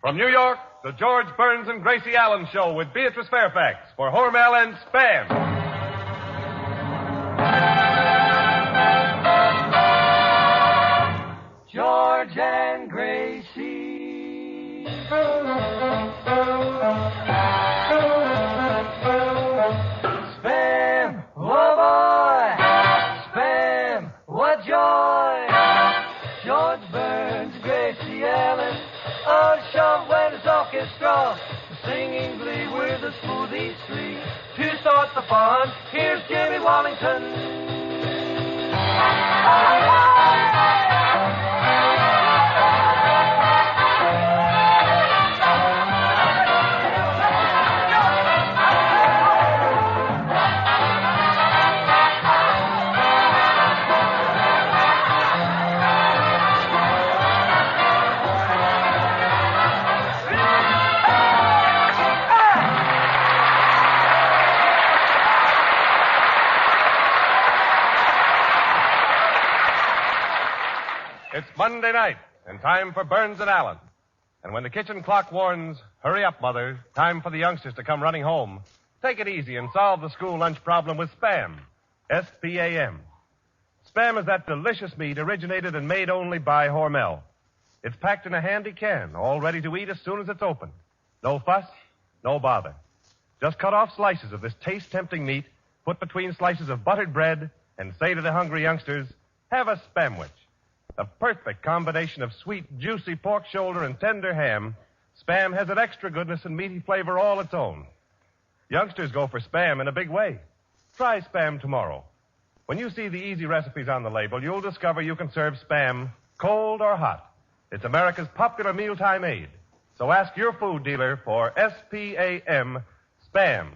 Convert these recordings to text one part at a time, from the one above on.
From New York, the George Burns and Gracie Allen Show with Beatrice Fairfax for Hormel and Spam. George and Gracie. Spam, oh boy. Spam, what joy. George Burns, Gracie Allen, on show when it's orchestra, singing glee with a smoothie street. To start the fun, here's Jimmy Wallington. It's Monday night, and time for Burns and Allen. And when the kitchen clock warns, hurry up, Mother, time for the youngsters to come running home, take it easy and solve the school lunch problem with Spam. S-P-A-M. Spam is that delicious meat originated and made only by Hormel. It's packed in a handy can, all ready to eat as soon as it's opened. No fuss, no bother. Just cut off slices of this taste-tempting meat, put between slices of buttered bread, and say to the hungry youngsters, have a Spamwich. The perfect combination of sweet, juicy pork shoulder and tender ham, Spam has an extra goodness and meaty flavor all its own. Youngsters go for Spam in a big way. Try Spam tomorrow. When you see the easy recipes on the label, you'll discover you can serve Spam cold or hot. It's America's popular mealtime aid. So ask your food dealer for S-P-A-M, Spam.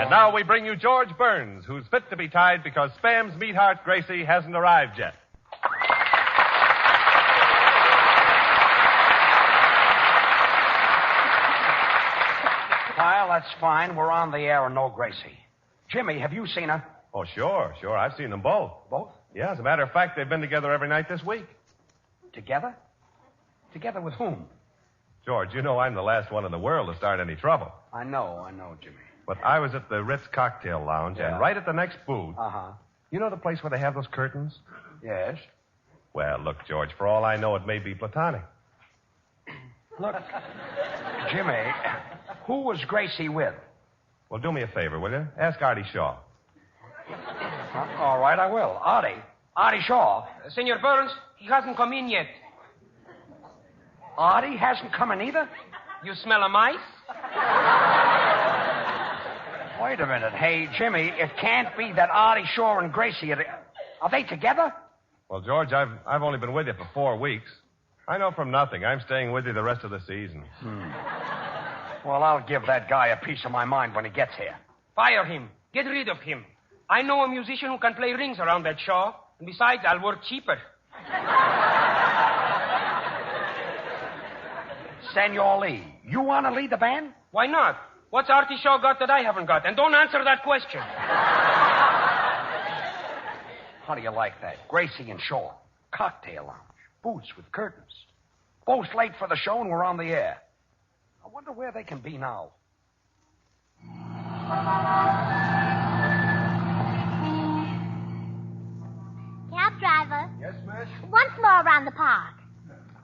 And now we bring you George Burns, who's fit to be tied because Spam's meatheart Gracie hasn't arrived yet. Kyle, that's fine. We're on the air and no Gracie. Jimmy, have you seen her? Oh, sure. I've seen them both. Both? Yeah, as a matter of fact, they've been together every night this week. Together? Together with whom? George, you know I'm the last one in the world to start any trouble. I know, Jimmy. But I was at the Ritz Cocktail Lounge, and right at the next booth... Uh-huh. You know the place where they have those curtains? Yes. Well, look, George, for all I know, it may be platonic. Look, Jimmy, who was Gracie with? Well, do me a favor, will you? Ask Artie Shaw. All right, I will. Artie Shaw. Senor Burns, he hasn't come in yet. Artie hasn't come in either? You smell a mice? Wait a minute. Hey, Jimmy, it can't be that Artie Shaw and Gracie are they together? Well, George, I've only been with you for 4 weeks. I know from nothing. I'm staying with you the rest of the season. Well, I'll give that guy a piece of my mind when he gets here. Fire him. Get rid of him. I know a musician who can play rings around that Shaw. And besides, I'll work cheaper. Senor Lee, you want to lead the band? Why not? What's Artie Shaw got that I haven't got? And don't answer that question. How do you like that? Gracie and Shaw. Cocktail lounge. Booths with curtains. Both late for the show and we're on the air. I wonder where they can be now. Cab driver. Yes, miss? Once more around the park.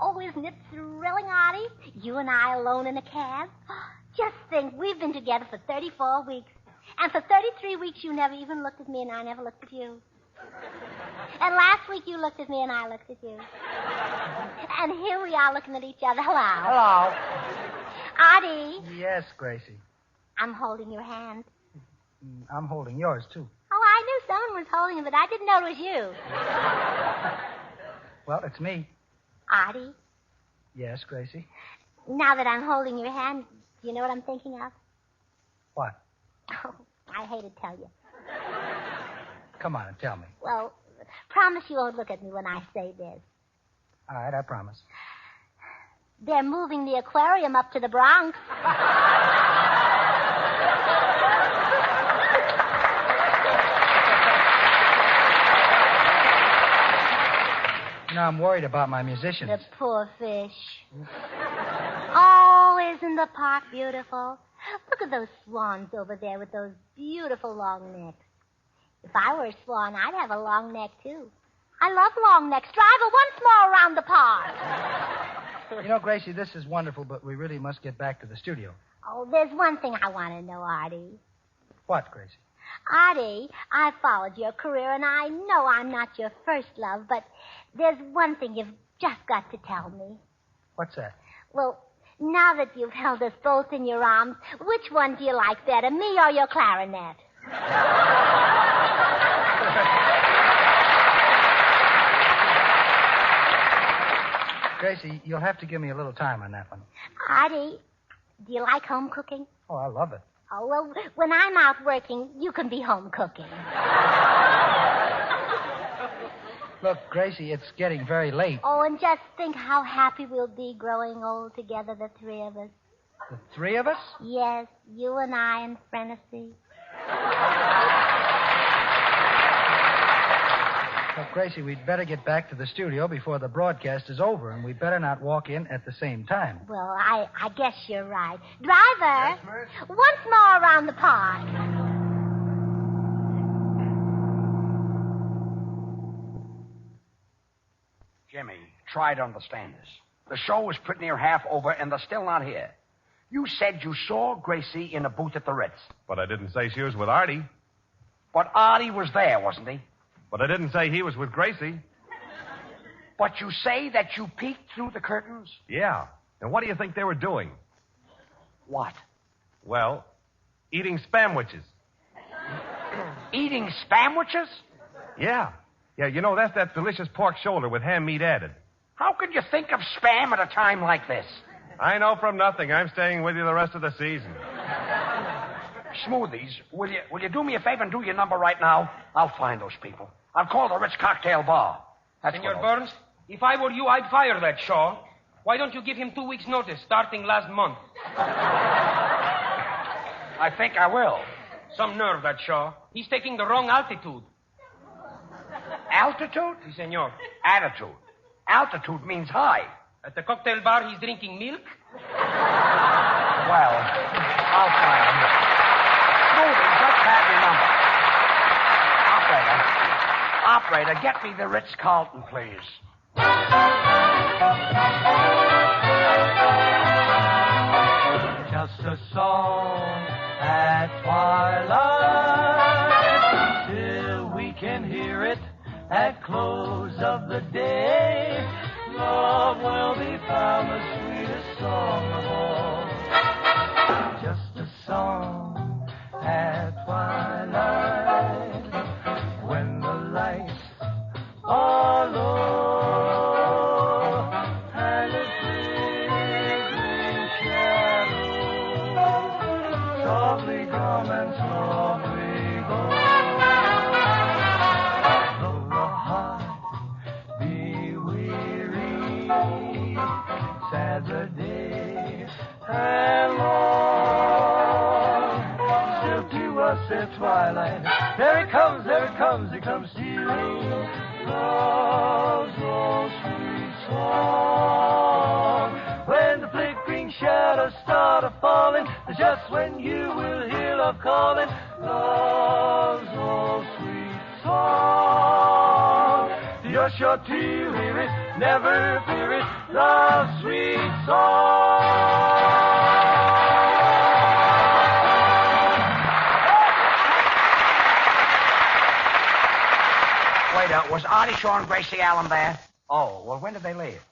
Oh, isn't it thrilling, Artie? You and I alone in a cab. Just think, we've been together for 34 weeks. And for 33 weeks, you never even looked at me and I never looked at you. And last week, you looked at me and I looked at you. And here we are looking at each other. Hello. Hello. Artie. Yes, Gracie. I'm holding your hand. I'm holding yours, too. Oh, I knew someone was holding it, but I didn't know it was you. Well, it's me. Artie, Yes, Gracie. now that I'm holding your hand, do you know what I'm thinking of? What? Oh, I hate to tell you. Come on and tell me. Well, promise you won't look at me when I say this. All right, I promise. They're moving the aquarium up to the Bronx. You know, I'm worried about my musicians. The poor fish. Oh, isn't the park beautiful? Look at those swans over there with those beautiful long necks. If I were a swan, I'd have a long neck, too. I love long necks. Drive her once more around the park. You know, Gracie, this is wonderful, but we really must get back to the studio. Oh, there's one thing I want to know, Artie. What, Gracie? Artie, I followed your career, and I know I'm not your first love, but there's one thing you've just got to tell me. What's that? Well, now that you've held us both in your arms, which one do you like better, me or your clarinet? Gracie, you'll have to give me a little time on that one. Artie, do you like home cooking? Oh, I love it. Oh, well, when I'm out working, you can be home cooking. Look, Gracie, it's getting very late. Oh, and just think how happy we'll be growing old together, the three of us. The three of us? Yes, you and I and Frenessy. Look, Gracie, we'd better get back to the studio before the broadcast is over, and we'd better not walk in at the same time. Well, I guess you're right. Driver, once more around the park. Jimmy, try to understand this. The show is pretty near half over, and they're still not here. You said you saw Gracie in a booth at the Ritz. But I didn't say she was with Artie. But Artie was there, wasn't he? But I didn't say he was with Gracie. But you say that you peeked through the curtains? Yeah. And what do you think they were doing? What? Well, eating spamwiches. Eating spamwiches? Yeah. Yeah, you know, that's that delicious pork shoulder with ham meat added. How could you think of spam at a time like this? I know from nothing. I'm staying with you the rest of the season. Smoothies, will you do me a favor and do your number right now? I'll find those people. I'll call the Ritz Cocktail Bar. That's Senor what Burns, if I were you, I'd fire that Shaw. Why don't you give him 2 weeks' notice, starting last month? I think I will. Some nerve, that Shaw. He's taking the wrong altitude. Altitude? Si, senor. Attitude. Altitude means high. At the cocktail bar, he's drinking milk? Well, I'll find him. Smoothie, just have your number. Operator, get me the Ritz-Carlton, please. Just a song at twilight, till we can hear it at close of the day. Love will be found the sweetest song of all. Just a song at twilight, when the lights are low and the flickering shadows softly come and softly go. Though the heart be weary, sad the day and long, still to us at twilight, there it comes, it comes stealing. Love's old sweet song. When the flickering shadows start a-falling, just when you will hear love calling. Love's old sweet song. You're sure to hear it, never fear it. Love's sweet song. Wait, was Artie Shaw and Gracie Allen there? Oh, well, when did they leave?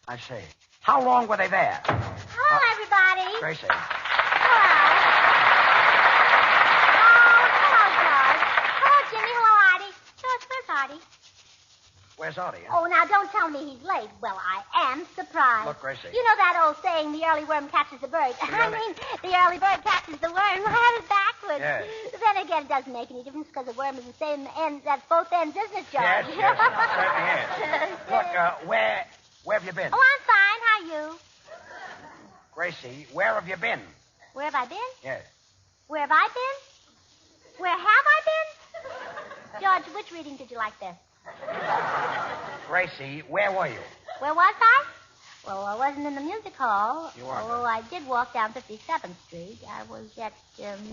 I see. How long were they there? Hello, everybody. Gracie. Hello. Oh, hello, George. Hello, Jimmy. Hello, Artie. George, where's Artie? Where's Artie? Oh, now don't tell me he's late. Well, I am surprised. Look, Gracie. You know that old saying, the early worm catches the bird. The early bird catches the worm. I had it backwards. Yes. Then again, it doesn't make any difference because the worm is the same end at both ends, isn't it, George? Yes, it certainly is. Look, where have you been? Oh, I'm fine. How are you? Gracie, where have you been? Where have I been? Yes. Where have I been? Where have I been? George, which reading did you like best? Gracie, where were you? Where was I? Well, I wasn't in the music hall. You weren't. Oh, I did walk down 57th Street. I was at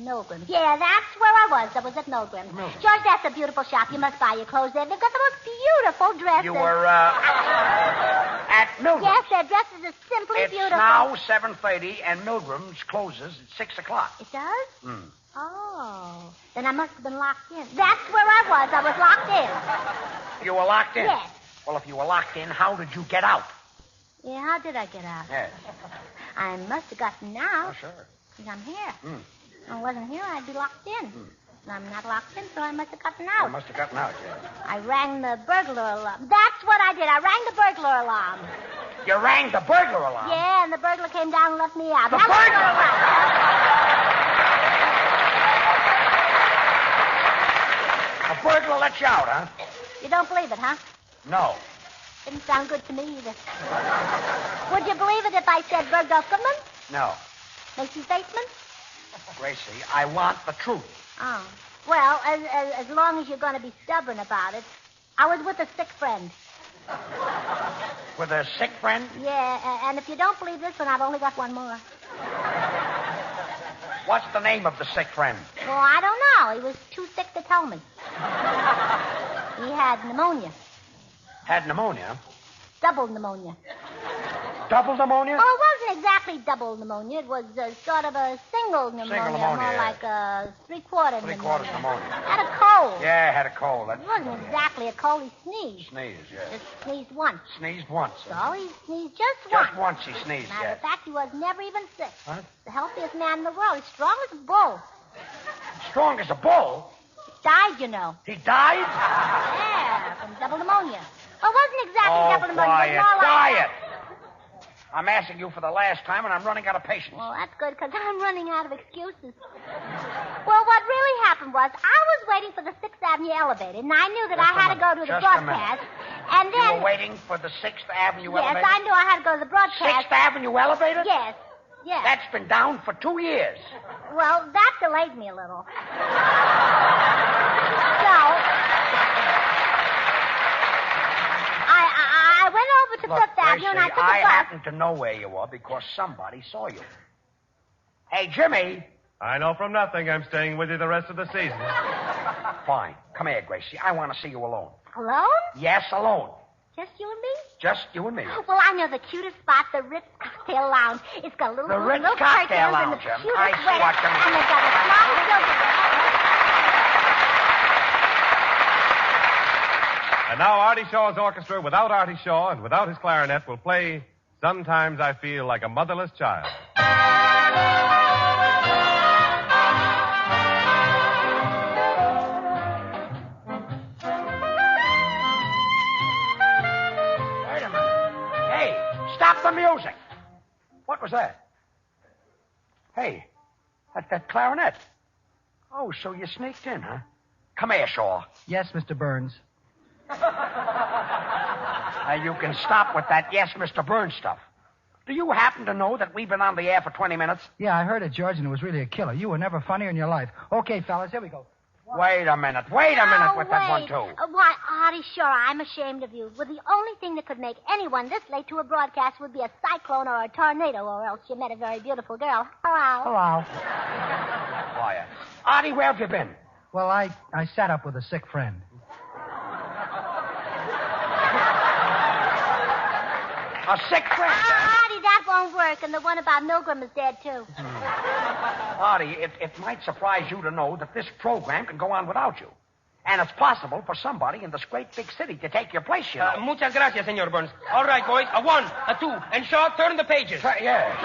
Milgram's. Yeah, that's where I was. I was at Milgram's. George, that's a beautiful shop. You must buy your clothes there. They've got the most beautiful dresses. You were, at Milgram's. Yes, their dresses are simply It's beautiful. now 7:30, and Milgram's closes at 6 o'clock. It does? Hmm. Oh. Then I must have been locked in. That's where I was. I was locked in. You were locked in? Yes. Well, if you were locked in, how did you get out? Yeah, how did I get out? Yes. I must have gotten out. Oh, sure. Because I'm here. Hmm. If I wasn't here, I'd be locked in. And I'm not locked in, so I must have gotten out. You must have gotten out, yes. I rang the burglar alarm. That's what I did. I rang the burglar alarm. You rang the burglar alarm? Yeah, and the burglar came down and let me out. The That was burglar? all right. A burglar let you out, huh? You don't believe it, huh? No. Didn't sound good to me either. Would you believe it if I said Bergdorf Goodman? No. Macy's Basement? Gracie, I want the truth. Oh. Well, as long as you're going to be stubborn about it, I was with a sick friend. With a sick friend? Yeah, and if you don't believe this one, I've only got one more. What's the name of the sick friend? Well, I don't know. He was too sick to tell me. He had pneumonia. Had pneumonia? Double pneumonia. Double pneumonia? Oh, it wasn't exactly double pneumonia. It was sort of a single pneumonia. Single pneumonia, More yeah. like a three-quarter Three-quarters pneumonia. Had a cold. Yeah, had a cold. It wasn't exactly a cold. He sneezed. Sneezed, yes. Just sneezed once. Sneezed once. So he sneezed just once. Just once he sneezed, Matter yes. of fact, he was never even sick. Huh? The healthiest man in the world. He's strong as a bull. Strong as a bull? Died, you know. He died? Yeah, from double pneumonia. Well, it wasn't exactly Oh, double pneumonia. quiet, It was more like quiet. I'm asking you for the last time, and I'm running out of patience. Well, that's good, because I'm running out of excuses. Well, what really happened was I was waiting for the 6th Avenue elevator, and I knew that Just I had a to go to minute. the Just a broadcast. And You then... were waiting for the 6th Avenue Yes, elevator? I knew I had to go to the broadcast. 6th Avenue elevator? Yes, yes. That's been down for 2 years. Well, that delayed me a little. So... I went over to Look, Fifth Avenue, and I Gracie, took a I bus. happen to know where you are because somebody saw you. Hey, Jimmy. I know from nothing I'm staying with you the rest of the season. Fine. Come here, Gracie. I want to see you alone. Alone? Yes, alone. Just you and me? Just you and me. Well, I know the cutest spot, the Ritz Cocktail Lounge. It's got little, The Ritz little Cocktail curtains Lounge, and the Em. cutest I see weather, what you mean. and they've got a small silver. And now Artie Shaw's orchestra, without Artie Shaw and without his clarinet, will play Sometimes I Feel Like a Motherless Child. Wait a minute. Hey, stop the music. What was that? Hey, that clarinet. Oh, so you sneaked in, huh? Come here, Shaw. Yes, Mr. Burns. Now, you can stop with that yes, Mr. Burns stuff. Do you happen to know that we've been on the air for 20 minutes? Yeah, I heard it, George, and it was really a killer. You were never funnier in your life. Okay, fellas, here we go. Wait a minute with that one, too. Why, Artie Shaw, I'm ashamed of you. Well, the only thing that could make anyone this late to a broadcast would be a cyclone or a tornado, or else you met a very beautiful girl. Hello. Hello. Quiet. Artie, where have you been? Well, I sat up with a sick friend. A sick friend, huh? Artie, that won't work, and the one about Milgram is dead, too. Artie, it might surprise you to know that this program can go on without you. And it's possible for somebody in this great big city to take your place, you know. Muchas gracias, Senor Burns. All right, boys. A 1, a 2, and Shaw, turn the pages. Yeah.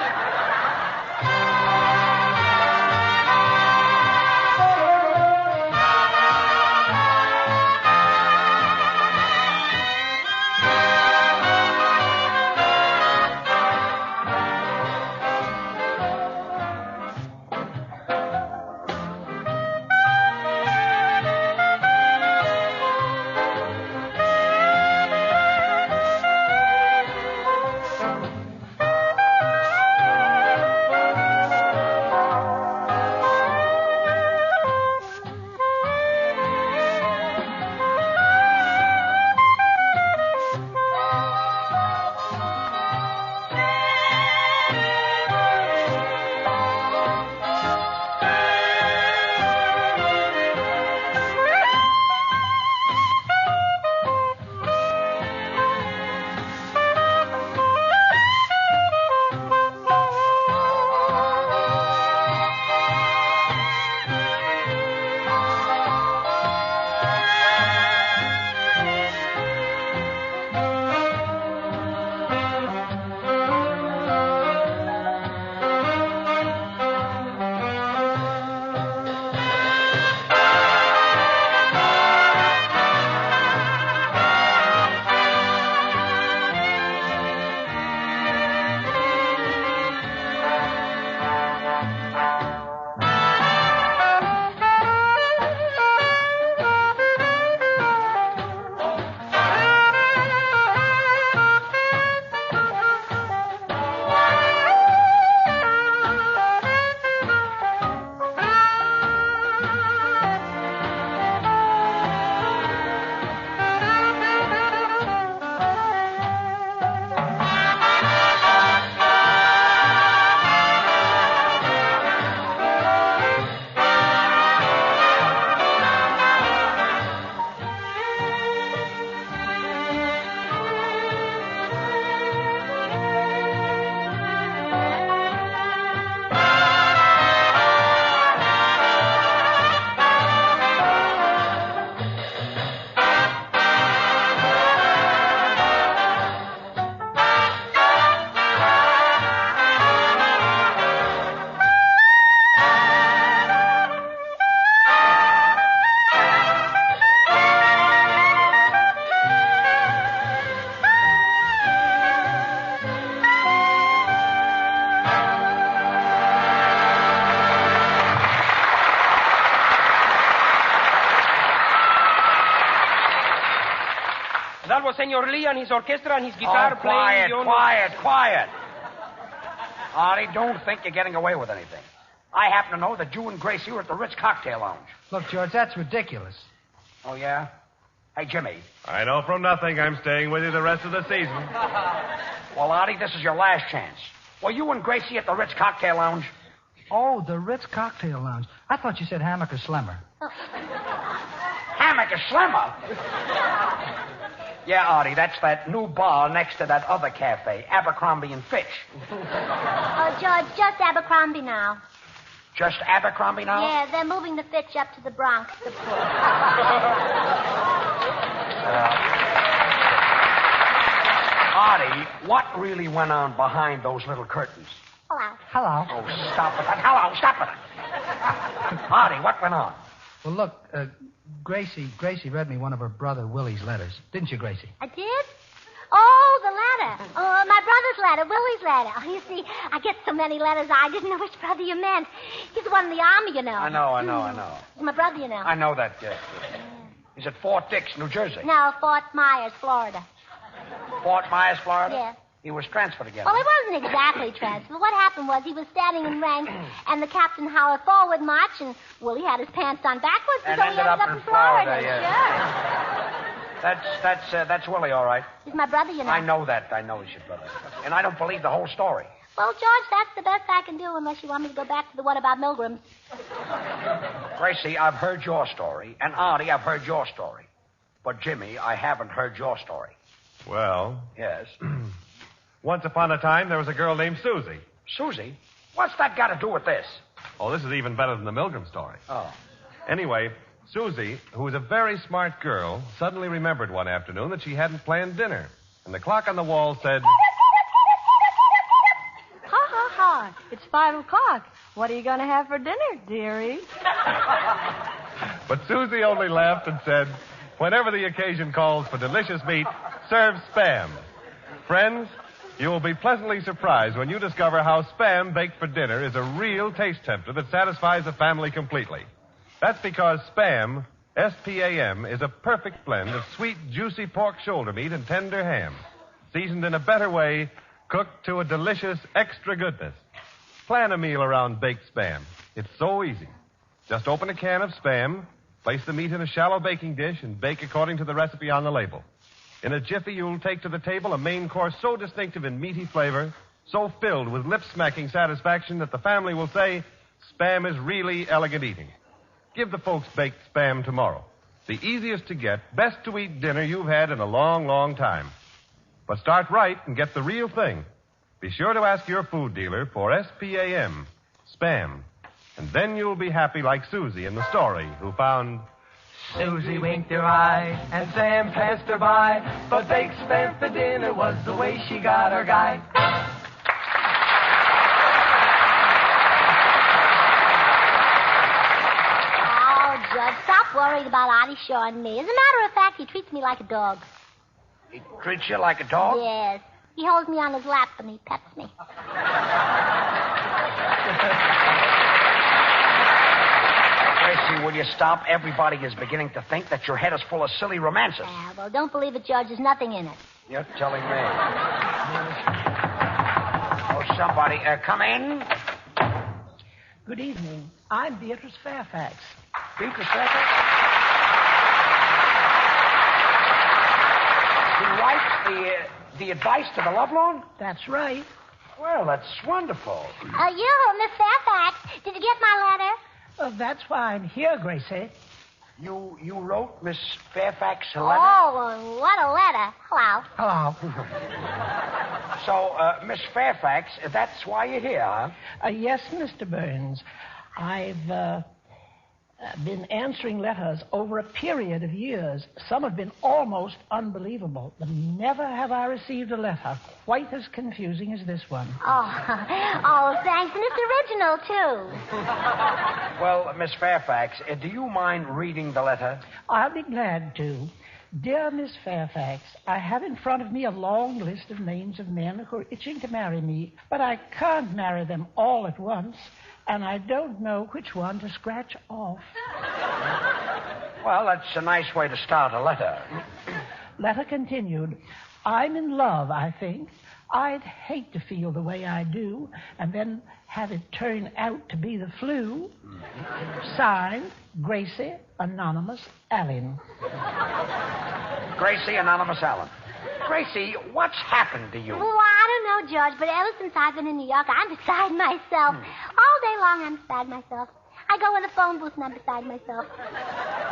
Senor Lee and his orchestra and his guitar playing. Quiet. Artie, don't think you're getting away with anything. I happen to know that you and Gracie were at the Ritz Cocktail Lounge. Look, George, that's ridiculous. Oh, yeah? Hey, Jimmy. I know from nothing I'm staying with you the rest of the season. Well, Artie, this is your last chance. Were you and Gracie at the Ritz Cocktail Lounge? Oh, the Ritz Cocktail Lounge. I thought you said Hammock or Slimmer. Hammock is Slimmer? Yeah, Artie, that's that new bar next to that other cafe, Abercrombie and Fitch. Oh, George, just Abercrombie now. Just Abercrombie now? Yeah, they're moving the Fitch up to the Bronx. Artie, what really went on behind those little curtains? Hello. Oh, stop it. Hello, stop it. Artie, what went on? Well, look, Gracie read me one of her brother Willie's letters. Didn't you, Gracie? I did? Oh, the letter. Oh, my brother's letter, Willie's letter. Oh, you see, I get so many letters, I didn't know which brother you meant. He's the one in the army, you know. I know. He's my brother, you know. I know that. He's at Fort Dix, New Jersey. No, Fort Myers, Florida. Fort Myers, Florida? Yeah. He was transferred again. Well, he wasn't exactly transferred. What happened was he was standing in rank, and the captain hollered forward march, and Willie had his pants on backwards, And so he ended up in Florida. yeah. Sure. That's Willie, all right. He's my brother, you know. I know that. I know he's your brother. And I don't believe the whole story. Well, George, that's the best I can do unless you want me to go back to the one about Milgram's. Gracie, I've heard your story. And Artie, I've heard your story. But Jimmy, I haven't heard your story. Well, Yes. once upon a time, there was a girl named Susie. Susie? What's that got to do with this? Oh, this is even better than the Milgram story. Oh. Anyway, Susie, who was a very smart girl, suddenly remembered one afternoon that she hadn't planned dinner. And the clock on the wall said... Ha. It's 5 o'clock. What are you going to have for dinner, dearie? But Susie only laughed and said, whenever the occasion calls for delicious meat, serve Spam. Friends, you will be pleasantly surprised when you discover how Spam baked for dinner is a real taste tempter that satisfies the family completely. That's because Spam, S-P-A-M, is a perfect blend of sweet, juicy pork shoulder meat and tender ham, seasoned in a better way, cooked to a delicious extra goodness. Plan a meal around baked Spam. It's so easy. Just open a can of Spam, place the meat in a shallow baking dish, and bake according to the recipe on the label. In a jiffy, you'll take to the table a main course so distinctive in meaty flavor, so filled with lip-smacking satisfaction that the family will say, Spam is really elegant eating. Give the folks baked Spam tomorrow. The easiest to get, best to eat dinner you've had in a long, long time. But start right and get the real thing. Be sure to ask your food dealer for S-P-A-M, Spam. And then you'll be happy like Susie in the story, who found... Susie winked her eye, and Sam passed her by, but baked Spam for dinner was the way she got her guy. Oh, Judge, stop worrying about Artie Shaw and me. As a matter of fact, he treats me like a dog. He treats you like a dog? Yes. He holds me on his lap and he pets me. Gracie, will you stop? Everybody is beginning to think that your head is full of silly romances. Well, don't believe it, Judge. There's nothing in it. You're telling me. Oh, somebody, come in. Good evening. I'm Beatrice Fairfax. Beatrice Fairfax? He writes the advice to the Lovelorn? That's right. Well, that's wonderful. Miss Fairfax, did you get my letter? That's why I'm here, Gracie. You wrote Miss Fairfax a letter? Oh, what a letter. Hello. Hello. So, Miss Fairfax, that's why you're here, huh? Yes, Mr. Burns. I've been answering letters over a period of years. Some have been almost unbelievable, but never have I received a letter quite as confusing as this one. Oh, thanks. And it's original, too. Well, Miss Fairfax, do you mind reading the letter? I'll be glad to. Dear Miss Fairfax, I have in front of me a long list of names of men who are itching to marry me, but I can't marry them all at once, and I don't know which one to scratch off. Well, that's a nice way to start a letter. Letter continued. I'm in love, I think. I'd hate to feel the way I do and then have it turn out to be the flu. Signed, Gracie, Anonymous, Allen. Gracie, Anonymous Allen. Gracie, what's happened to you? Oh, I don't know, George, but ever since I've been in New York, I'm beside myself. All day long, I'm beside myself. I go in a phone booth and I'm beside myself.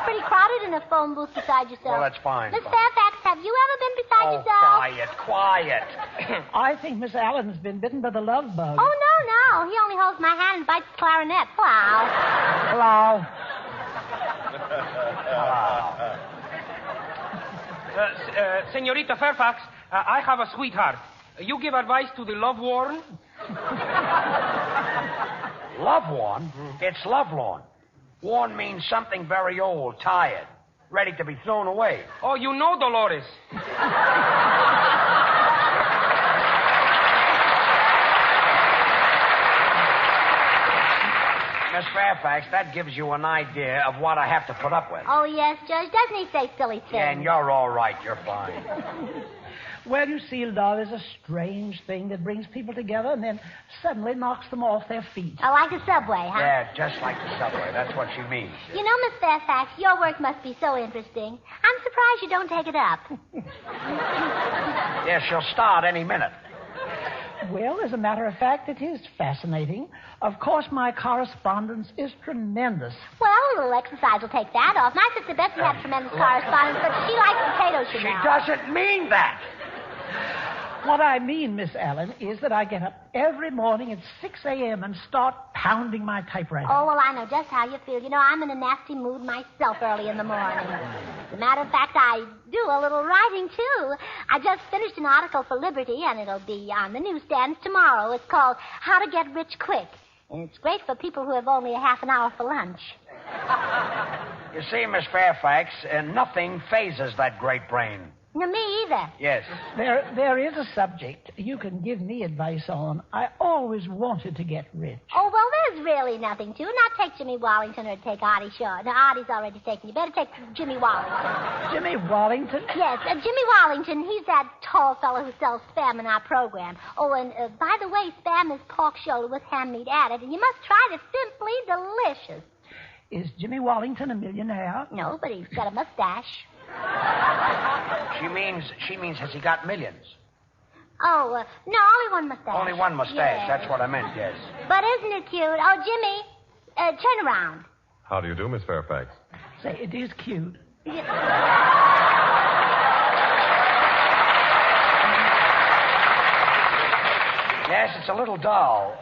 Pretty crowded in a phone booth beside yourself. Well, that's fine. Miss Fairfax, have you ever been beside yourself? Quiet. I think Miss Allen's been bitten by the love bug. Oh, no. He only holds my hand and bites the clarinet. Wow. Hello. Senorita Fairfax, I have a sweetheart. You give advice to the love-worn? Love-worn? It's lovelorn. Worn means something very old, tired, ready to be thrown away. Oh, you know Dolores. Miss Fairfax, that gives you an idea of what I have to put up with. Oh, yes, Judge. Doesn't he say silly things? Yeah, and you're all right. You're fine. Well, you see, love is a strange thing that brings people together and then suddenly knocks them off their feet. Oh, like the subway, huh? Yeah, just like the subway. That's what she means. You know, Miss Fairfax, your work must be so interesting. I'm surprised you don't take it up. Yeah, she'll start any minute. Well, as a matter of fact, it is fascinating. Of course, my correspondence is tremendous. Well, a little exercise will take that off. My sister Betsy had tremendous correspondence, but she likes potatoes, you know. She doesn't mean that. What I mean, Miss Allen, is that I get up every morning at 6 a.m. and start pounding my typewriter. Oh, well, I know just how you feel. You know, I'm in a nasty mood myself early in the morning. As a matter of fact, I do a little writing, too. I just finished an article for Liberty, and it'll be on the newsstands tomorrow. It's called How to Get Rich Quick. And it's great for people who have only a half an hour for lunch. You see, Miss Fairfax, nothing phases that great brain. No, me either. Yes. There is a subject you can give me advice on. I always wanted to get rich. Oh, well, there's really nothing to it. Now take Jimmy Wallington or take Artie Shaw. No, Artie's already taken. You better take Jimmy Wallington. Jimmy Wallington? Yes, Jimmy Wallington. He's that tall fellow who sells Spam in our program. Oh, and by the way, Spam is pork shoulder with ham meat added, and you must try it. It's simply delicious. Is Jimmy Wallington a millionaire? No, but he's got a mustache. She means has he got millions? Oh, no, only one mustache. Only one mustache. Yes. That's what I meant, yes. But isn't it cute? Oh, Jimmy, turn around. How do you do, Miss Fairfax? Say, it is cute. Yes, it's a little dull.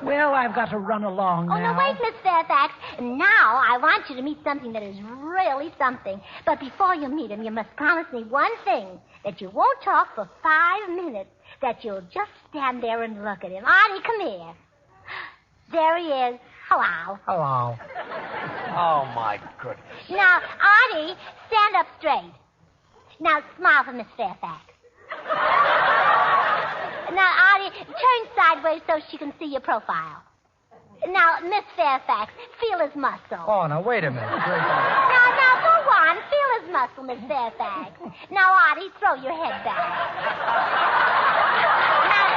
Well, I've got to run along now. Oh, no, wait, Miss Fairfax. Now I want you to meet something that is really something. But before you meet him, you must promise me one thing, that you won't talk for 5 minutes, that you'll just stand there and look at him. Artie, come here. There he is. Hello. Hello. Oh, my goodness. Now, Artie, stand up straight. Now, smile for Miss Fairfax. Now, Artie, turn sideways so she can see your profile. Now, Miss Fairfax, feel his muscle. Oh, now, wait a minute. Now, go on. Feel his muscle, Miss Fairfax. Now, Artie, throw your head back. Now,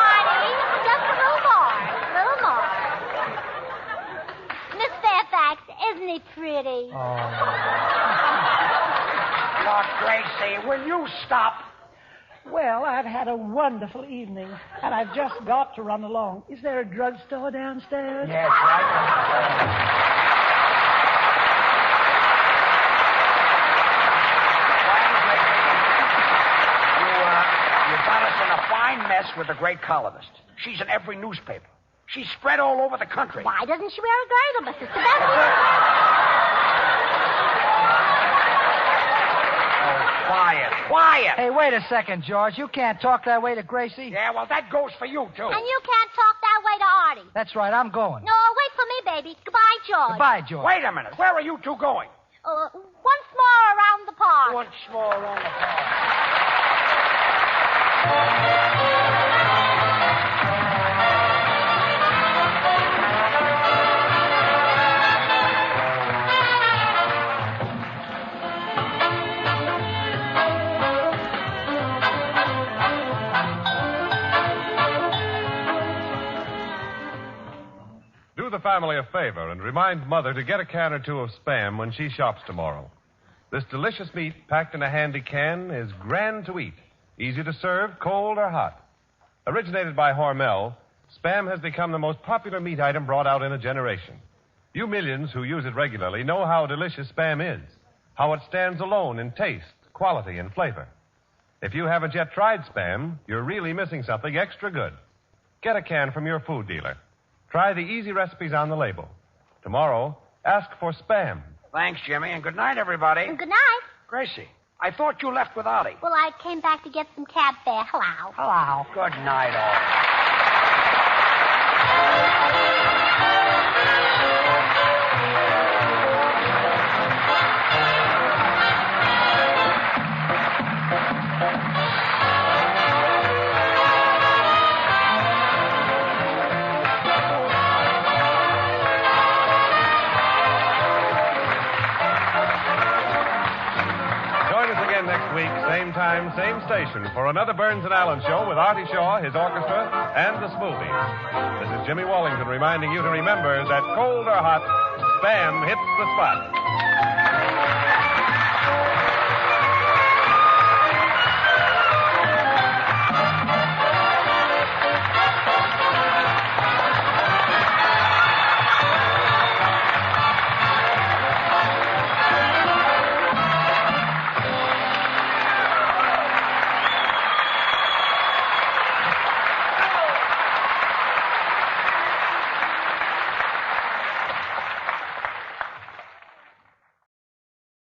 Artie, just a little more. Miss Fairfax, isn't he pretty? Look, Gracie, will you stop? Well, I've had a wonderful evening, and I've just got to run along. Is there a drugstore downstairs? Yes, right. You got us in a fine mess with the great columnist. She's in every newspaper. She's spread all over the country. Why doesn't she wear a girdle, Mr. Sebastian? Quiet. Hey, wait a second, George. You can't talk that way to Gracie. Yeah, well, that goes for you, too. And you can't talk that way to Artie. That's right, I'm going. No, wait for me, baby. Goodbye, George. Goodbye, George. Wait a minute. Where are you two going? Once more around the park. Once more around the park. the family a favor and remind Mother to get a can or two of Spam when she shops tomorrow. This delicious meat packed in a handy can is grand to eat, easy to serve, cold or hot. Originated by Hormel, Spam has become the most popular meat item brought out in a generation. You millions who use it regularly know how delicious Spam is, how it stands alone in taste, quality, and flavor. If you haven't yet tried Spam, you're really missing something extra good. Get a can from your food dealer. Try the easy recipes on the label. Tomorrow, ask for Spam. Thanks, Jimmy, and good night, everybody. And good night. Gracie, I thought you left with Artie. Well, I came back to get some cab fare. Hello. Hello. Good night, all. Next week, same time, same station, for another Burns and Allen show with Artie Shaw, his orchestra, and the Smoothies. This is Jimmy Wallington reminding you to remember that cold or hot, Spam hits the spot.